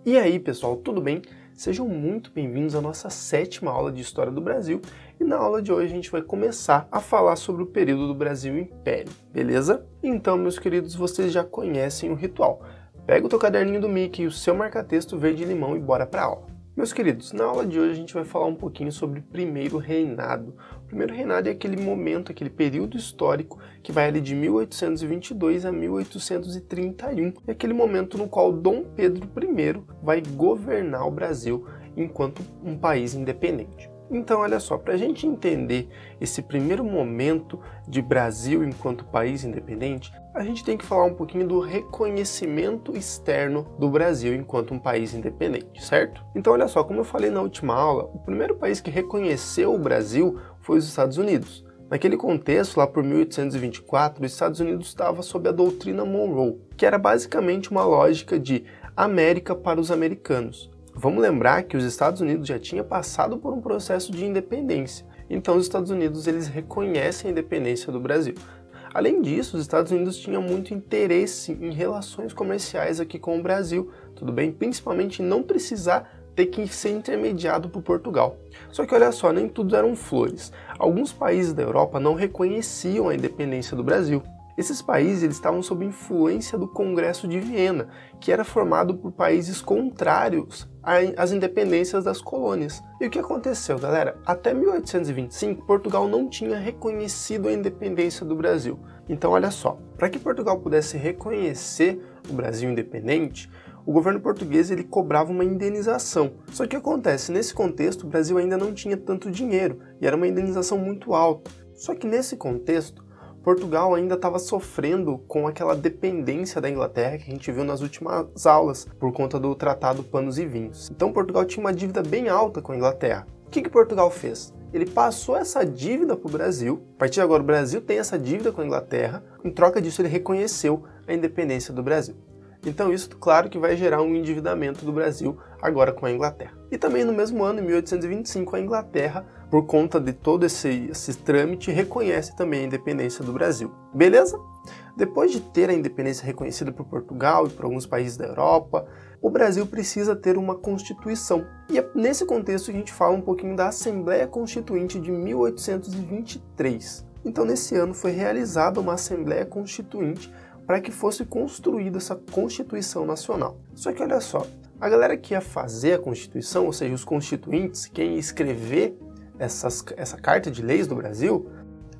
E aí pessoal, tudo bem? Sejam muito bem-vindos à nossa 7ª aula de História do Brasil e na aula de hoje a gente vai começar a falar sobre o período do Brasil Império, beleza? Então, meus queridos, vocês já conhecem o ritual. Pega o teu caderninho do Mickey e o seu marca-texto verde-limão e bora pra aula. Meus queridos, na aula de hoje a gente vai falar um pouquinho sobre o primeiro reinado. O primeiro reinado é aquele momento, aquele período histórico que vai ali de 1822 a 1831. É aquele momento no qual Dom Pedro I vai governar o Brasil enquanto um país independente. Então, olha só, para a gente entender esse primeiro momento de Brasil enquanto país independente, a gente tem que falar um pouquinho do reconhecimento externo do Brasil enquanto um país independente, certo? Então, olha só, como eu falei na última aula, o primeiro país que reconheceu o Brasil foi os Estados Unidos. Naquele contexto, lá por 1824, os Estados Unidos estava sob a doutrina Monroe, que era basicamente uma lógica de América para os americanos. Vamos lembrar que os Estados Unidos já tinha passado por um processo de independência, então os Estados Unidos eles reconhecem a independência do Brasil. Além disso, os Estados Unidos tinham muito interesse em relações comerciais aqui com o Brasil, tudo bem? Principalmente em não precisar ter que ser intermediado por Portugal. Só que olha só, nem tudo eram flores. Alguns países da Europa não reconheciam a independência do Brasil. Esses países eles estavam sob influência do Congresso de Viena, que era formado por países contrários às independências das colônias. E o que aconteceu, galera? Até 1825, Portugal não tinha reconhecido a independência do Brasil. Então, olha só, para que Portugal pudesse reconhecer o Brasil independente, o governo português ele cobrava uma indenização. Só que o que acontece? Nesse contexto, o Brasil ainda não tinha tanto dinheiro e era uma indenização muito alta. Só que nesse contexto, Portugal ainda estava sofrendo com aquela dependência da Inglaterra que a gente viu nas últimas aulas por conta do Tratado Panos e Vinhos. Então Portugal tinha uma dívida bem alta com a Inglaterra. O que Portugal fez? Ele passou essa dívida para o Brasil. A partir de agora o Brasil tem essa dívida com a Inglaterra. Em troca disso ele reconheceu a independência do Brasil. Então isso, claro, que vai gerar um endividamento do Brasil agora com a Inglaterra. E também no mesmo ano, em 1825, a Inglaterra, por conta de todo esse trâmite, reconhece também a independência do Brasil. Beleza? Depois de ter a independência reconhecida por Portugal e por alguns países da Europa, o Brasil precisa ter uma Constituição. E é nesse contexto que a gente fala um pouquinho da Assembleia Constituinte de 1823. Então, nesse ano foi realizada uma Assembleia Constituinte para que fosse construída essa Constituição Nacional. Só que olha só, a galera que ia fazer a Constituição, ou seja, os constituintes, quem ia escrever essa Carta de Leis do Brasil,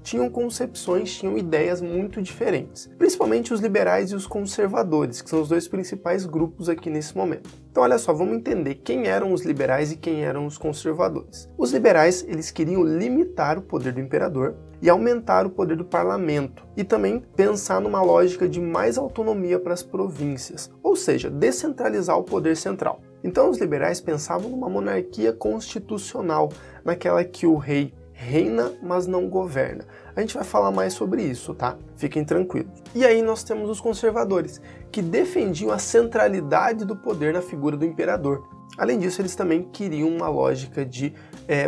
tinham concepções, tinham ideias muito diferentes. Principalmente os liberais e os conservadores, que são os dois principais grupos aqui nesse momento. Então olha só, vamos entender quem eram os liberais e quem eram os conservadores. Os liberais, eles queriam limitar o poder do imperador e aumentar o poder do parlamento, e também pensar numa lógica de mais autonomia para as províncias, ou seja, descentralizar o poder central. Então os liberais pensavam numa monarquia constitucional, naquela que o rei reina, mas não governa. A gente vai falar mais sobre isso, tá? Fiquem tranquilos. E aí nós temos os conservadores, que defendiam a centralidade do poder na figura do imperador. Além disso, eles também queriam uma lógica de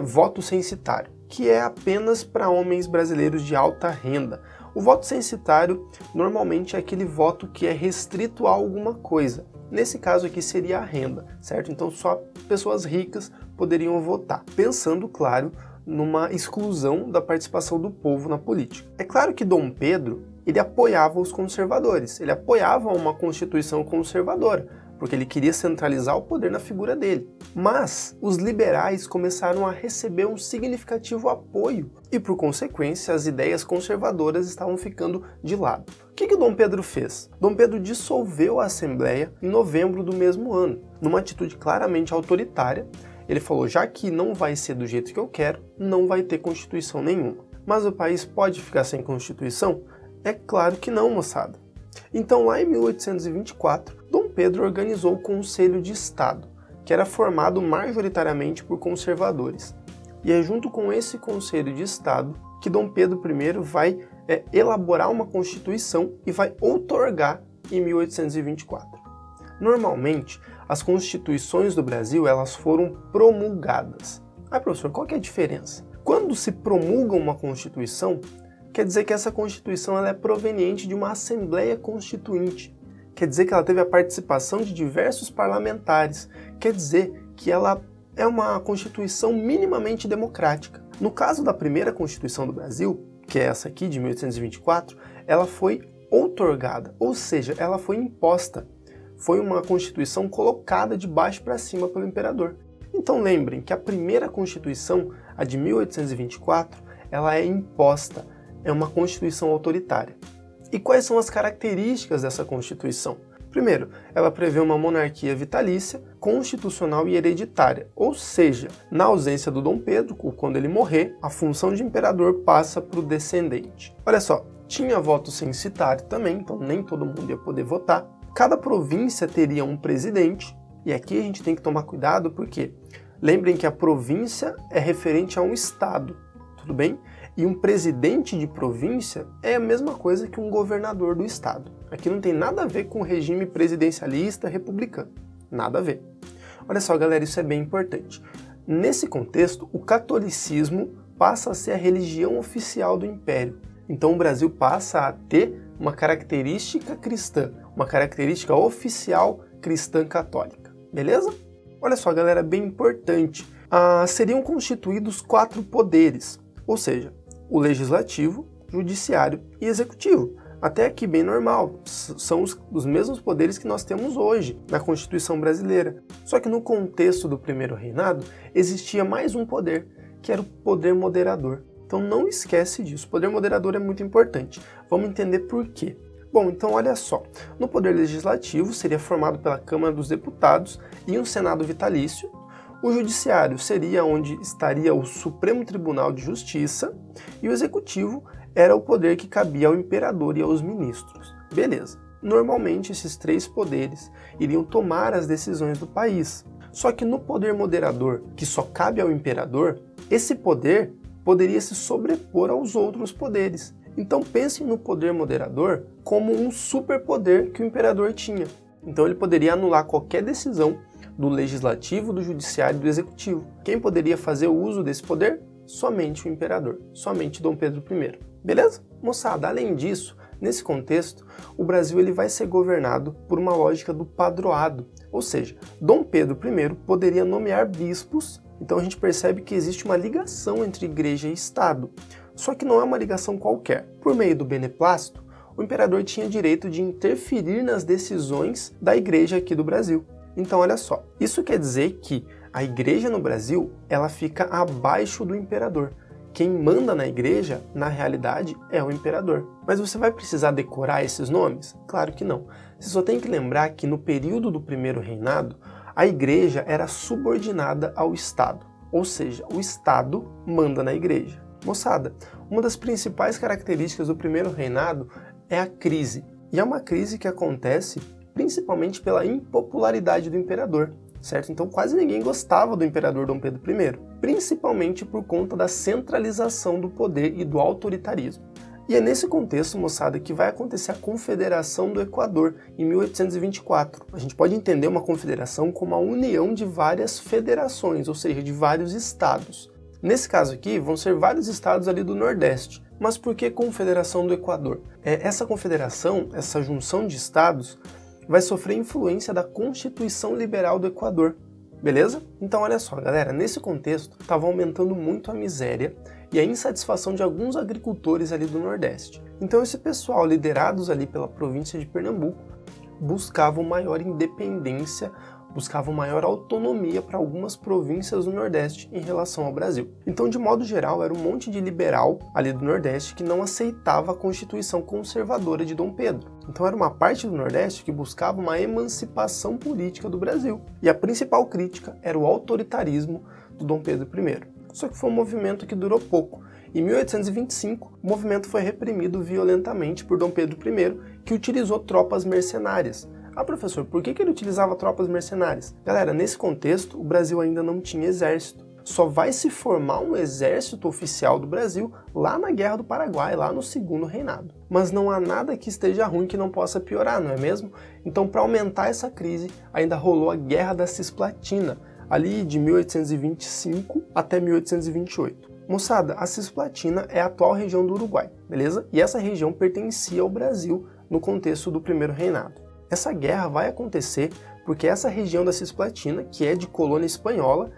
voto censitário, que é apenas para homens brasileiros de alta renda. O voto censitário normalmente é aquele voto que é restrito a alguma coisa. Nesse caso aqui seria a renda, certo? Então só pessoas ricas poderiam votar, pensando, claro, numa exclusão da participação do povo na política. É claro que Dom Pedro, ele apoiava os conservadores, ele apoiava uma Constituição conservadora, porque ele queria centralizar o poder na figura dele. Mas os liberais começaram a receber um significativo apoio e, por consequência, as ideias conservadoras estavam ficando de lado. O que Dom Pedro fez? Dom Pedro dissolveu a Assembleia em novembro do mesmo ano, numa atitude claramente autoritária. Ele falou, já que não vai ser do jeito que eu quero, não vai ter Constituição nenhuma. Mas o país pode ficar sem Constituição? É claro que não, moçada. Então, lá em 1824, Dom Pedro organizou o Conselho de Estado, que era formado majoritariamente por conservadores. E é junto com esse Conselho de Estado que Dom Pedro I vai elaborar uma Constituição e vai outorgar em 1824. Normalmente, as constituições do Brasil elas foram promulgadas. Ah, professor, qual que é a diferença? Quando se promulga uma Constituição, quer dizer que essa Constituição ela é proveniente de uma Assembleia Constituinte, quer dizer que ela teve a participação de diversos parlamentares, quer dizer que ela é uma Constituição minimamente democrática. No caso da primeira Constituição do Brasil, que é essa aqui de 1824, ela foi outorgada, ou seja, ela foi imposta. Foi uma Constituição colocada de baixo para cima pelo imperador. Então lembrem que a primeira Constituição, a de 1824, ela é imposta, é uma Constituição autoritária. E quais são as características dessa Constituição? Primeiro, ela prevê uma monarquia vitalícia, constitucional e hereditária, ou seja, na ausência do Dom Pedro, quando ele morrer, a função de imperador passa para o descendente. Olha só, tinha voto censitário também, então nem todo mundo ia poder votar. Cada província teria um presidente, e aqui a gente tem que tomar cuidado porque lembrem que a província é referente a um estado, tudo bem? E um presidente de província é a mesma coisa que um governador do estado. Aqui não tem nada a ver com o regime presidencialista republicano. Nada a ver. Olha só, galera, isso é bem importante. Nesse contexto, o catolicismo passa a ser a religião oficial do Império. Então o Brasil passa a ter uma característica cristã, uma característica oficial cristã católica. Beleza? Olha só, galera, bem importante. Seriam constituídos 4 poderes, ou seja, o legislativo, judiciário e executivo. Até aqui bem normal, são os mesmos poderes que nós temos hoje na Constituição brasileira. Só que no contexto do primeiro reinado, existia mais um poder, que era o poder moderador. Então não esquece disso, o poder moderador é muito importante. Vamos entender por quê. Bom, então olha só, no poder legislativo seria formado pela Câmara dos Deputados e um Senado vitalício. O judiciário seria onde estaria o Supremo Tribunal de Justiça e o executivo era o poder que cabia ao imperador e aos ministros. Beleza. Normalmente esses 3 poderes iriam tomar as decisões do país. Só que no poder moderador, que só cabe ao imperador, esse poder poderia se sobrepor aos outros poderes. Então pensem no poder moderador como um superpoder que o imperador tinha. Então ele poderia anular qualquer decisão do legislativo, do judiciário e do executivo. Quem poderia fazer o uso desse poder? Somente o imperador, somente Dom Pedro I. Beleza? Moçada, além disso, nesse contexto, o Brasil ele vai ser governado por uma lógica do padroado, ou seja, Dom Pedro I poderia nomear bispos, então a gente percebe que existe uma ligação entre igreja e Estado. Só que não é uma ligação qualquer. Por meio do beneplácito, o imperador tinha direito de interferir nas decisões da igreja aqui do Brasil. Então olha só, isso quer dizer que a igreja no Brasil, ela fica abaixo do imperador. Quem manda na igreja, na realidade, é o imperador. Mas você vai precisar decorar esses nomes? Claro que não. Você só tem que lembrar que no período do primeiro reinado, a igreja era subordinada ao Estado. Ou seja, o Estado manda na igreja. Moçada, uma das principais características do primeiro reinado é a crise. E é uma crise que acontece principalmente pela impopularidade do imperador, certo? Então quase ninguém gostava do imperador Dom Pedro I, principalmente por conta da centralização do poder e do autoritarismo. E é nesse contexto, moçada, que vai acontecer a Confederação do Equador, em 1824. A gente pode entender uma confederação como a união de várias federações, ou seja, de vários estados. Nesse caso aqui, vão ser vários estados ali do Nordeste. Mas por que Confederação do Equador? Essa confederação, essa junção de estados, vai sofrer influência da Constituição Liberal do Equador, beleza? Então olha só, galera, nesse contexto estava aumentando muito a miséria e a insatisfação de alguns agricultores ali do Nordeste. Então esse pessoal, liderados ali pela província de Pernambuco, buscavam maior independência, buscavam maior autonomia para algumas províncias do Nordeste em relação ao Brasil. Então, de modo geral, era um monte de liberal ali do Nordeste que não aceitava a Constituição conservadora de Dom Pedro. Então, era uma parte do Nordeste que buscava uma emancipação política do Brasil. E a principal crítica era o autoritarismo do Dom Pedro I. Só que foi um movimento que durou pouco. Em 1825, o movimento foi reprimido violentamente por Dom Pedro I, que utilizou tropas mercenárias. Ah, professor, por que ele utilizava tropas mercenárias? Galera, nesse contexto, o Brasil ainda não tinha exército. Só vai se formar um exército oficial do Brasil lá na Guerra do Paraguai, lá no Segundo Reinado. Mas não há nada que esteja ruim que não possa piorar, não é mesmo? Então, para aumentar essa crise, ainda rolou a Guerra da Cisplatina, ali de 1825 até 1828. Moçada, a Cisplatina é a atual região do Uruguai, beleza? E essa região pertencia ao Brasil no contexto do primeiro reinado. Essa guerra vai acontecer porque essa região da Cisplatina, que é de colônia espanhola,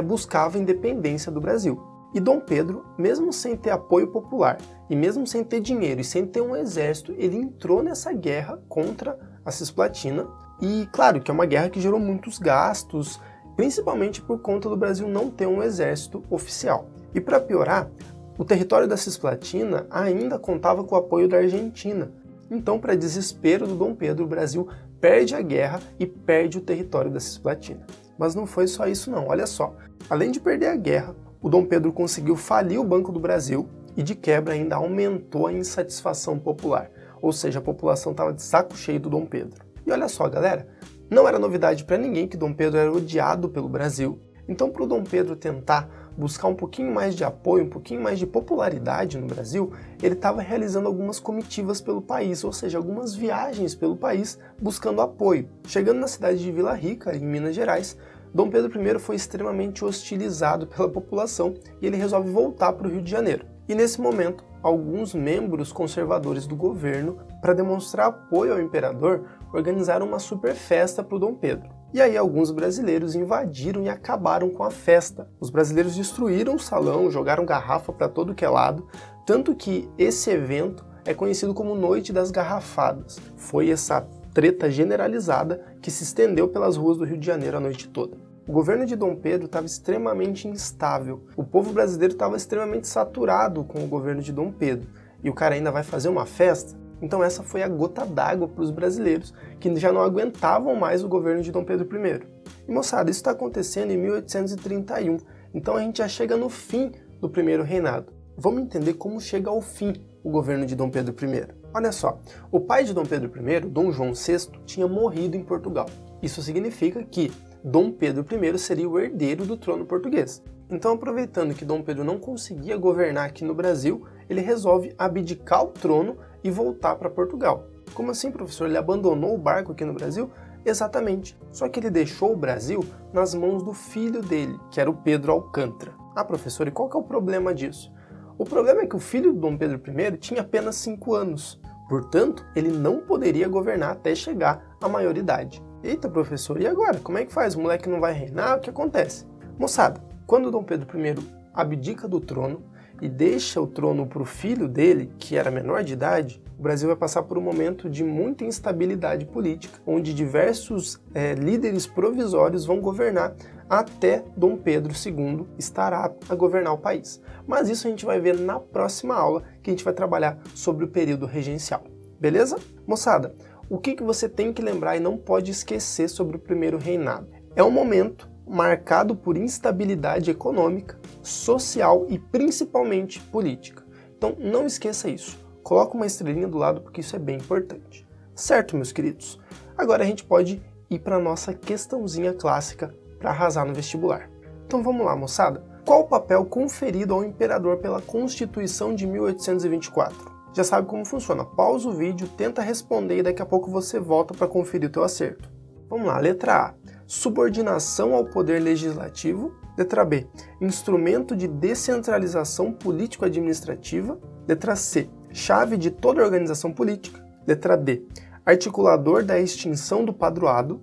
buscava a independência do Brasil. E Dom Pedro, mesmo sem ter apoio popular, e mesmo sem ter dinheiro e sem ter um exército, ele entrou nessa guerra contra a Cisplatina. E claro que é uma guerra que gerou muitos gastos, principalmente por conta do Brasil não ter um exército oficial. E para piorar, o território da Cisplatina ainda contava com o apoio da Argentina. Então, para desespero do Dom Pedro, o Brasil perde a guerra e perde o território da Cisplatina. Mas não foi só isso não, olha só. Além de perder a guerra, o Dom Pedro conseguiu falir o Banco do Brasil e de quebra ainda aumentou a insatisfação popular. Ou seja, a população estava de saco cheio do Dom Pedro. E olha só, galera, não era novidade para ninguém que Dom Pedro era odiado pelo Brasil. Então, para o Dom Pedro tentar buscar um pouquinho mais de apoio, um pouquinho mais de popularidade no Brasil, ele estava realizando algumas comitivas pelo país, ou seja, algumas viagens pelo país buscando apoio. Chegando na cidade de Vila Rica, em Minas Gerais, Dom Pedro I foi extremamente hostilizado pela população e ele resolve voltar para o Rio de Janeiro. E nesse momento, alguns membros conservadores do governo, para demonstrar apoio ao imperador, organizaram uma super festa para o Dom Pedro. E aí alguns brasileiros invadiram e acabaram com a festa. Os brasileiros destruíram o salão, jogaram garrafa para todo que é lado, tanto que esse evento é conhecido como Noite das Garrafadas. Foi essa treta generalizada que se estendeu pelas ruas do Rio de Janeiro a noite toda. O governo de Dom Pedro estava extremamente instável. O povo brasileiro estava extremamente saturado com o governo de Dom Pedro. E o cara ainda vai fazer uma festa? Então essa foi a gota d'água para os brasileiros, que já não aguentavam mais o governo de Dom Pedro I. E moçada, isso está acontecendo em 1831, então a gente já chega no fim do primeiro reinado. Vamos entender como chega ao fim o governo de Dom Pedro I. Olha só, o pai de Dom Pedro I, Dom João VI, tinha morrido em Portugal. Isso significa que Dom Pedro I seria o herdeiro do trono português. Então, aproveitando que Dom Pedro não conseguia governar aqui no Brasil, ele resolve abdicar o trono e voltar para Portugal. Como assim, professor? Ele abandonou o barco aqui no Brasil? Exatamente. Só que ele deixou o Brasil nas mãos do filho dele, que era o Pedro Alcântara. Ah, professor, e qual que é o problema disso? O problema é que o filho de Dom Pedro I tinha apenas 5 anos. Portanto, ele não poderia governar até chegar à maioridade. Eita, professor, e agora? Como é que faz? O moleque não vai reinar? O que acontece? Moçada, quando Dom Pedro I abdica do trono e deixa o trono para o filho dele, que era menor de idade, o Brasil vai passar por um momento de muita instabilidade política, onde diversos líderes provisórios vão governar até Dom Pedro II estar apto a governar o país. Mas isso a gente vai ver na próxima aula, que a gente vai trabalhar sobre o período regencial. Beleza? Moçada, o que você tem que lembrar e não pode esquecer sobre o primeiro reinado? É um momento marcado por instabilidade econômica, social e principalmente política. Então não esqueça isso. Coloca uma estrelinha do lado porque isso é bem importante. Certo, meus queridos? Agora a gente pode ir para a nossa questãozinha clássica para arrasar no vestibular. Então vamos lá, moçada. Qual o papel conferido ao imperador pela Constituição de 1824? Já sabe como funciona. Pausa o vídeo, tenta responder e daqui a pouco você volta para conferir o teu acerto. Vamos lá, letra A. Subordinação ao poder legislativo. Letra B. Instrumento de descentralização político-administrativa. Letra C. Chave de toda organização política. Letra D. Articulador da extinção do padroado.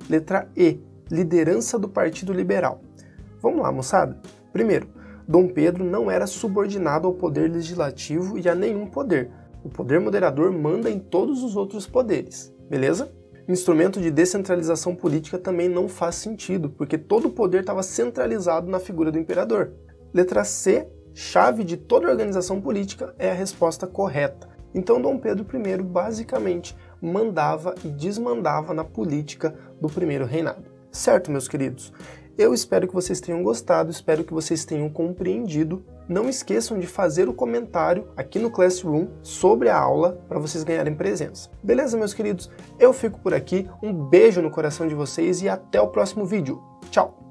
Letra E. Liderança do Partido Liberal. Vamos lá, moçada. Primeiro, Dom Pedro não era subordinado ao poder legislativo e a nenhum poder. O poder moderador manda em todos os outros poderes, beleza? Instrumento de descentralização política também não faz sentido, porque todo o poder estava centralizado na figura do imperador. Letra C, chave de toda organização política, é a resposta correta. Então Dom Pedro I basicamente mandava e desmandava na política do primeiro reinado. Certo, meus queridos? Eu espero que vocês tenham gostado, espero que vocês tenham compreendido. Não esqueçam de fazer o comentário aqui no Classroom sobre a aula para vocês ganharem presença. Beleza, meus queridos? Eu fico por aqui, um beijo no coração de vocês e até o próximo vídeo. Tchau!